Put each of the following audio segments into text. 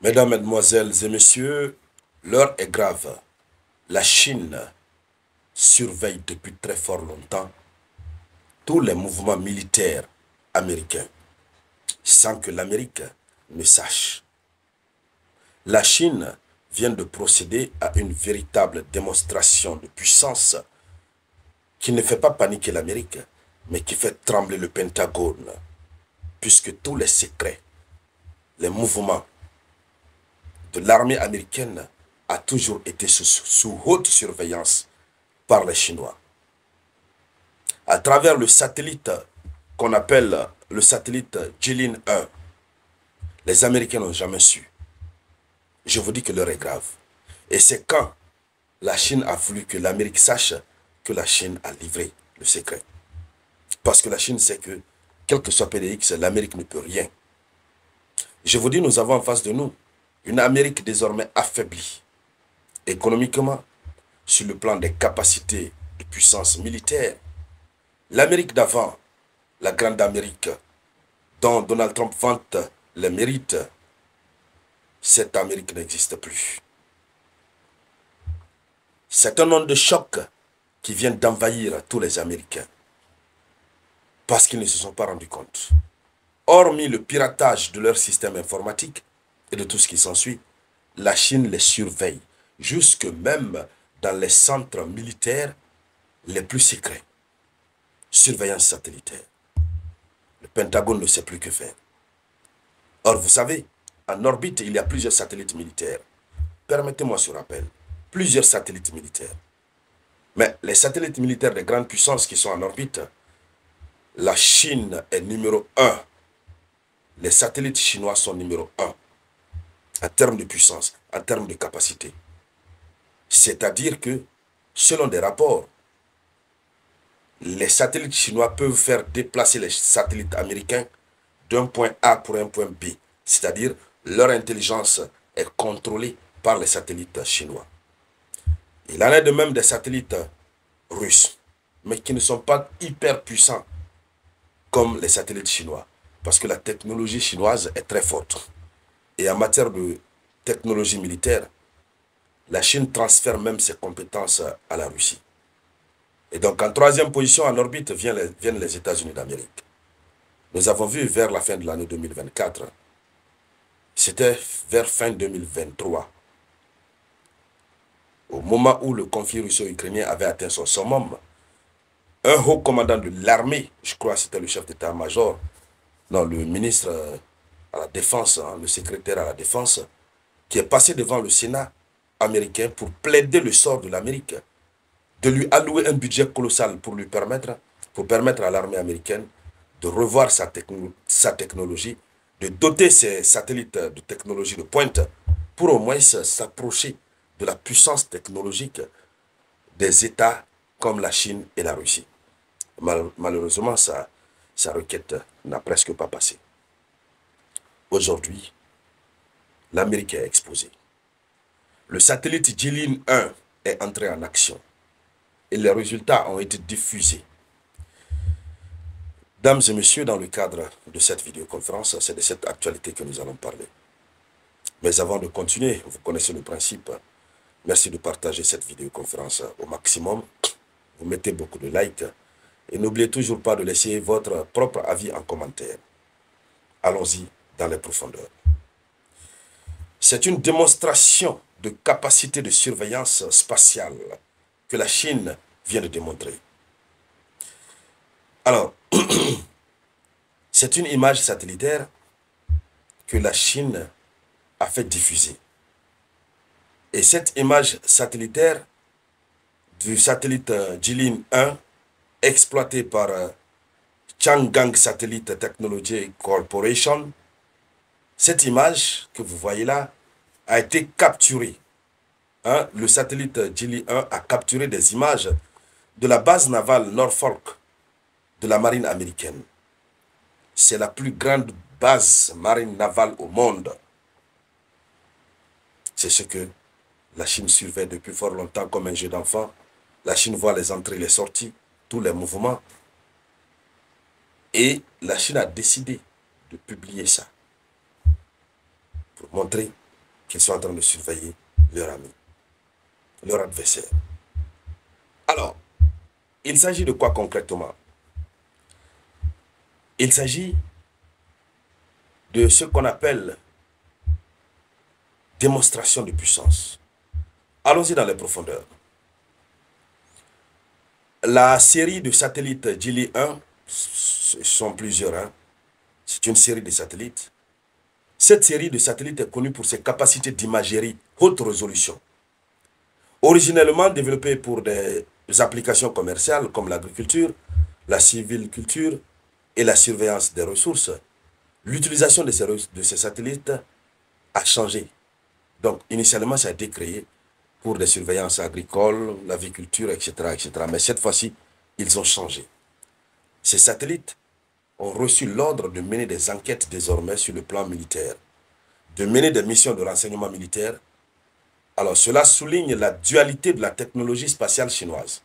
Mesdames, Mesdemoiselles et Messieurs, l'heure est grave. La Chine surveille depuis très fort longtemps tous les mouvements militaires américains sans que l'Amérique ne sache. La Chine vient de procéder à une véritable démonstration de puissance qui ne fait pas paniquer l'Amérique, mais qui fait trembler le Pentagone, puisque tous les secrets, les mouvements de l'armée américaine a toujours été sous haute surveillance par les Chinois. À travers le satellite qu'on appelle le satellite Jilin 1, les Américains n'ont jamais su. Je vous dis que l'heure est grave. Et c'est quand la Chine a voulu que l'Amérique sache que la Chine a livré le secret. Parce que la Chine sait que, quel que soit PDX, l'Amérique ne peut rien. Je vous dis, nous avons en face de nous une Amérique désormais affaiblie, économiquement, sur le plan des capacités de puissance militaire. L'Amérique d'avant, la Grande Amérique, dont Donald Trump vante les mérites, cette Amérique n'existe plus. C'est un onde de choc qui vient d'envahir tous les Américains parce qu'ils ne se sont pas rendus compte. Hormis le piratage de leur système informatique et de tout ce qui s'ensuit, la Chine les surveille, jusque même dans les centres militaires les plus secrets. Surveillance satellitaire. Le Pentagone ne sait plus que faire. Or, vous savez, en orbite, il y a plusieurs satellites militaires. Permettez-moi ce rappel. Plusieurs satellites militaires. Mais les satellites militaires des grandes puissances qui sont en orbite, la Chine est numéro 1. Les satellites chinois sont numéro 1 en termes de puissance, en termes de capacité. C'est-à-dire que, selon des rapports, les satellites chinois peuvent faire déplacer les satellites américains d'un point A pour un point B. C'est-à-dire, leur intelligence est contrôlée par les satellites chinois. Il en est de même des satellites russes, mais qui ne sont pas hyper puissants comme les satellites chinois, parce que la technologie chinoise est très forte. Et en matière de technologie militaire, la Chine transfère même ses compétences à la Russie. Et donc, en troisième position en orbite viennent les États-Unis d'Amérique. Nous avons vu vers la fin de l'année 2024, c'était vers fin 2023, au moment où le conflit russo-ukrainien avait atteint son summum, un haut commandant de l'armée, je crois que c'était le chef d'état-major, non, le ministre à la défense, le secrétaire à la défense, qui est passé devant le Sénat américain pour plaider le sort de l'Amérique, de lui allouer un budget colossal pour permettre à l'armée américaine de revoir sa technologie, de doter ses satellites de technologie de pointe pour au moins s'approcher de la puissance technologique des États comme la Chine et la Russie. Malheureusement, sa requête n'a presque pas passé. Aujourd'hui, l'Amérique est exposée. Le satellite Jilin 1 est entré en action et les résultats ont été diffusés. Dames et messieurs, dans le cadre de cette vidéoconférence, c'est de cette actualité que nous allons parler. Mais avant de continuer, vous connaissez le principe. Merci de partager cette vidéoconférence au maximum. Vous mettez beaucoup de likes. Et n'oubliez toujours pas de laisser votre propre avis en commentaire. Allons-y dans les profondeurs. C'est une démonstration de capacité de surveillance spatiale que la Chine vient de démontrer. Alors, c'est une image satellitaire que la Chine a fait diffuser. Et cette image satellitaire du satellite Jilin 1, exploité par Chang'e Satellite Technology Corporation, cette image que vous voyez là a été capturée. Le satellite Jilin 1 a capturé des images de la base navale Norfolk de la marine américaine. C'est la plus grande base marine navale au monde. C'est ce que la Chine surveille depuis fort longtemps comme un jeu d'enfant. La Chine voit les entrées, les sorties, tous les mouvements. Et la Chine a décidé de publier ça pour montrer qu'ils sont en train de surveiller leur ami, leur adversaire. Alors, il s'agit de quoi concrètement? Il s'agit de ce qu'on appelle démonstration de puissance. Allons-y dans les profondeurs. La série de satellites Gili 1, ce sont plusieurs, hein? C'est une série de satellites. Cette série de satellites est connue pour ses capacités d'imagerie haute résolution. Originellement développée pour des applications commerciales comme l'agriculture, la sylviculture et la surveillance des ressources, l'utilisation de ces satellites a changé. Donc, initialement, ça a été créé pour des surveillances agricoles, l'aviculture, etc., etc. Mais cette fois-ci, ils ont changé. Ces satellites ont reçu l'ordre de mener des enquêtes désormais sur le plan militaire, de mener des missions de renseignement militaire. Alors, cela souligne la dualité de la technologie spatiale chinoise,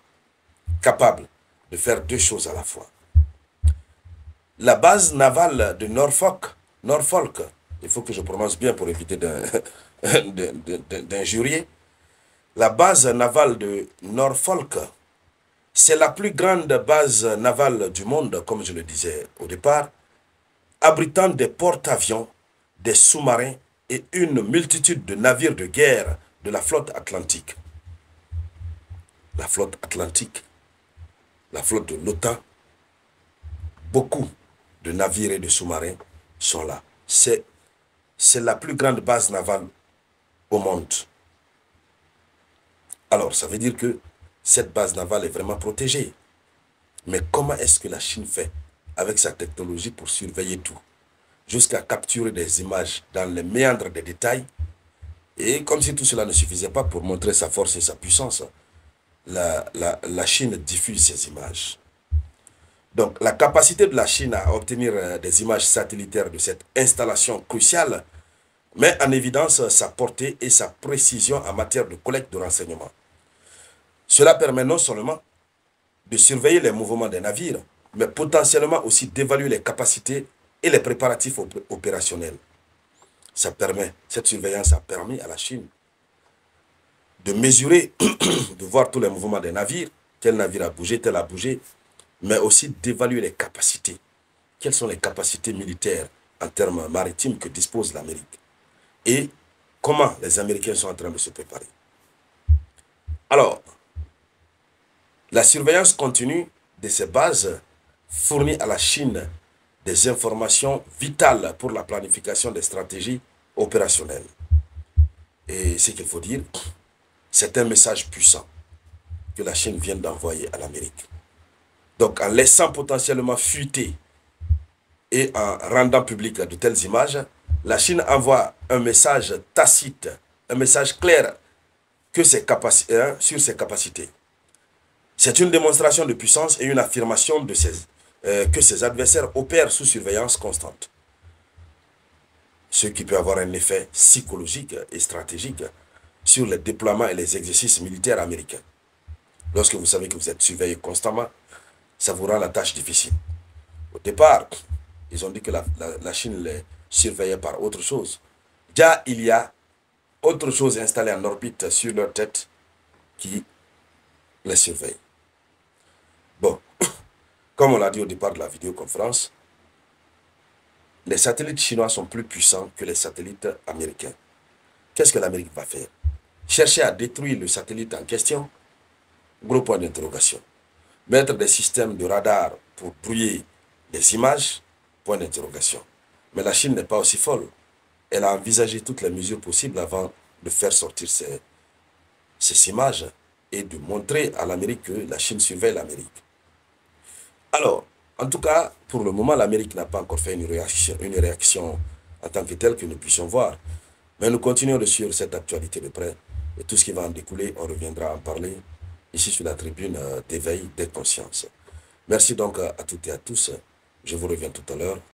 capable de faire deux choses à la fois. La base navale de Norfolk, il faut que je prononce bien pour éviter d'injurier. La base navale de Norfolk, c'est la plus grande base navale du monde, comme je le disais au départ, abritant des porte-avions, des sous-marins et une multitude de navires de guerre de la flotte atlantique. La flotte atlantique, la flotte de l'OTAN, beaucoup de navires et de sous-marins sont là. C'est la plus grande base navale au monde. Alors, ça veut dire que cette base navale est vraiment protégée. Mais comment est-ce que la Chine fait avec sa technologie pour surveiller tout, jusqu'à capturer des images dans les méandres des détails? Et comme si tout cela ne suffisait pas pour montrer sa force et sa puissance, la Chine diffuse ces images. Donc, la capacité de la Chine à obtenir des images satellitaires de cette installation cruciale met en évidence sa portée et sa précision en matière de collecte de renseignements. Cela permet non seulement de surveiller les mouvements des navires, mais potentiellement aussi d'évaluer les capacités et les préparatifs opérationnels. Cette surveillance a permis à la Chine de mesurer, de voir tous les mouvements des navires, tel navire a bougé, tel a bougé, mais aussi d'évaluer les capacités. Quelles sont les capacités militaires en termes maritimes que dispose l'Amérique? Et comment les Américains sont en train de se préparer? Alors, la surveillance continue de ces bases fournit à la Chine des informations vitales pour la planification des stratégies opérationnelles. Et ce qu'il faut dire, c'est un message puissant que la Chine vient d'envoyer à l'Amérique. Donc, en laissant potentiellement fuiter et en rendant public de telles images, la Chine envoie un message tacite, un message clair que sur ses capacités. C'est une démonstration de puissance et une affirmation de que ses adversaires opèrent sous surveillance constante. Ce qui peut avoir un effet psychologique et stratégique sur les déploiements et les exercices militaires américains. Lorsque vous savez que vous êtes surveillé constamment, ça vous rend la tâche difficile. Au départ, ils ont dit que la Chine les surveillait par autre chose. Déjà, il y a autre chose installée en orbite sur leur tête qui les surveille. Bon, comme on l'a dit au départ de la vidéoconférence, les satellites chinois sont plus puissants que les satellites américains. Qu'est-ce que l'Amérique va faire? Chercher à détruire le satellite en question? Gros point d'interrogation. Mettre des systèmes de radar pour brouiller les images? Point d'interrogation. Mais la Chine n'est pas aussi folle. Elle a envisagé toutes les mesures possibles avant de faire sortir ces images et de montrer à l'Amérique que la Chine surveille l'Amérique. Alors, en tout cas, pour le moment, l'Amérique n'a pas encore fait une réaction en tant que telle que nous puissions voir. Mais nous continuons de suivre cette actualité de près. Et tout ce qui va en découler, on reviendra en parler ici sur la tribune d'éveil des consciences. Merci donc à toutes et à tous. Je vous reviens tout à l'heure.